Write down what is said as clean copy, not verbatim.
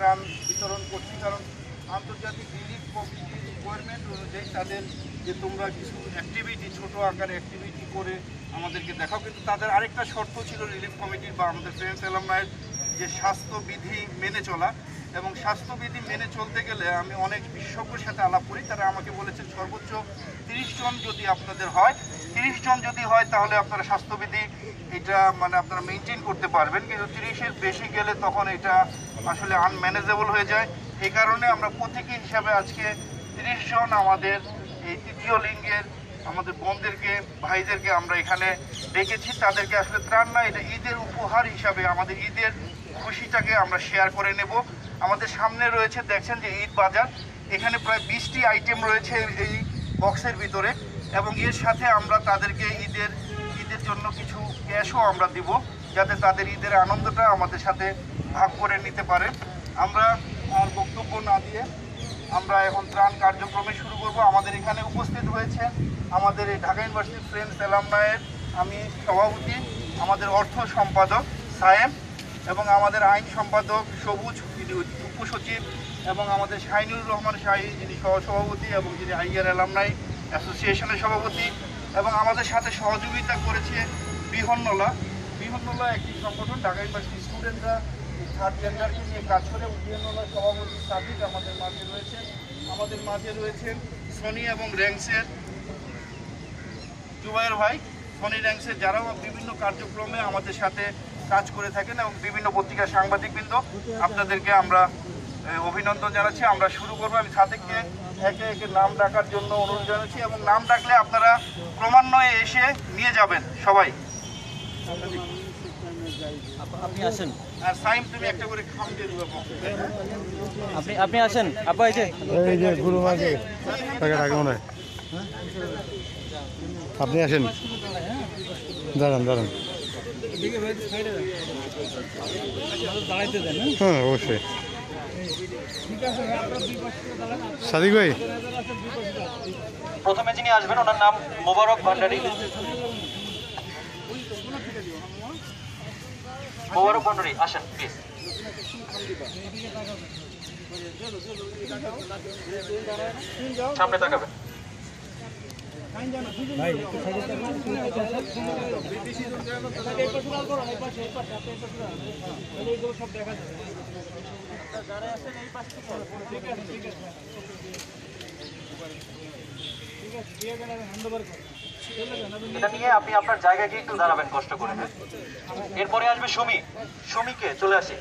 ত্রাণ বিতরণ করছি, কারণ আন্তর্জাতিক রিলিফ কমিটির রিকোয়ারমেন্ট অনুযায়ী তাদের যে তোমরা কিছু অ্যাক্টিভিটি ছোটো আকারে অ্যাক্টিভিটি করে আমাদেরকে দেখাও, কিন্তু তাদের আরেকটা শর্ত ছিল রিলিফ কমিটির বা আমাদের ফ্রেন্ডস অ্যালামনাইয়ের, যে স্বাস্থ্যবিধি মেনে চলা। এবং স্বাস্থ্যবিধি মেনে চলতে গেলে আমি অনেক বিশেষজ্ঞের সাথে আলাপ করি, তারা আমাকে বলেছেন সর্বোচ্চ 30 জন যদি আপনাদের হয়, 30 জন যদি হয় তাহলে আপনারা স্বাস্থ্যবিধি এটা মানে আপনারা মেনটেন করতে পারবেন, কিন্তু 30-এর বেশি গেলে তখন এটা আসলে আনম্যানেজেবল হয়ে যায়। এই কারণে আমরা প্রতীকী হিসাবে আজকে 30 জন আমাদের এই তৃতীয় লিঙ্গের আমাদের বোনদেরকে ভাইদেরকে আমরা এখানে ডেকেছি। তাদেরকে আসলে ত্রাণ না, এটা ঈদের উপহার হিসাবে আমাদের ঈদের খুশিটাকে আমরা শেয়ার করে নেব। আমাদের সামনে রয়েছে, দেখছেন যে ঈদ বাজার, এখানে প্রায় 20টি আইটেম রয়েছে এই বক্সের ভিতরে, এবং এর সাথে আমরা তাদেরকে ঈদের জন্য কিছু ক্যাশও আমরা দিব, যাতে তাদের ঈদের আনন্দটা আমাদের সাথে ভাগ করে নিতে পারে। আমরা আর বক্তব্য না দিয়ে আমরা এখন ত্রাণ কার্যক্রমে শুরু করব। আমাদের এখানে উপস্থিত হয়েছে আমাদের এই ঢাকা ইউনিভার্সিটি ফ্রেন্ডস অ্যালামনাইয়ের আমি সভাপতি, আমাদের অর্থ সম্পাদক সায়েম, এবং আমাদের আইন সম্পাদক সবুজ উপসচিব, এবং আমাদের শাহিনুর রহমান শাহী যিনি সহসভাপতি এবং যিনি আইয়ার অ্যালামনাই অ্যাসোসিয়েশনের সভাপতি, এবং আমাদের সাথে সহযোগিতা করেছে বিহন্নলা একটি সংগঠন, ঢাকা ইউনিভার্সিটি স্টুডেন্টরা থার্ড জেন্ডারকে নিয়ে কাজ করে। বিহন্নলা সভাপতি সাদিক আমাদের মাঝে রয়েছেন। আমাদের মাঝে রয়েছেন সনি এবং র্যাঙ্কসের জুবাইর ভাই, সনি র্যাঙ্কসের, যারাও বিভিন্ন কার্যক্রমে আমাদের সাথে কাজ করে থাকেন, এবং বিভিন্ন পত্রিকার সাংবাদিকবৃন্দ, আপনাদেরকে আমরা অভিনন্দন জানাচ্ছি। আমরা শুরু করবো। আমি সাদেককে একে একে নাম ডাকার জন্য অনুরোধ জানাচ্ছি, এবং নাম ডাকলে আপনারা ক্রমান্বয়ে এসে নিয়ে যাবেন সবাই। আপনি আসেন, আর সাইম তুমি একটা করে খাম দিয়ে দেবো। আপনি আসেন আপা, এই যে গুরু মাঝে টাকা টাকা মনে হয়। আপনি আসেন, দাঁড়ান দাঁড়ান। হ্যাঁ অবশ্যই। সাদিক ভাই, প্রথমে যিনি আসবেন ওনার নাম মোবারক ভান্ডারী। মোবারক ভান্ডারী আসেন প্লিজ। সামনে তাকাবেন। এটা নিয়ে আপনি আপনার জায়গায় গিয়ে একটু দাঁড়াবেন কষ্ট করে। এরপরে আসবে সুমিকে চলে আসি।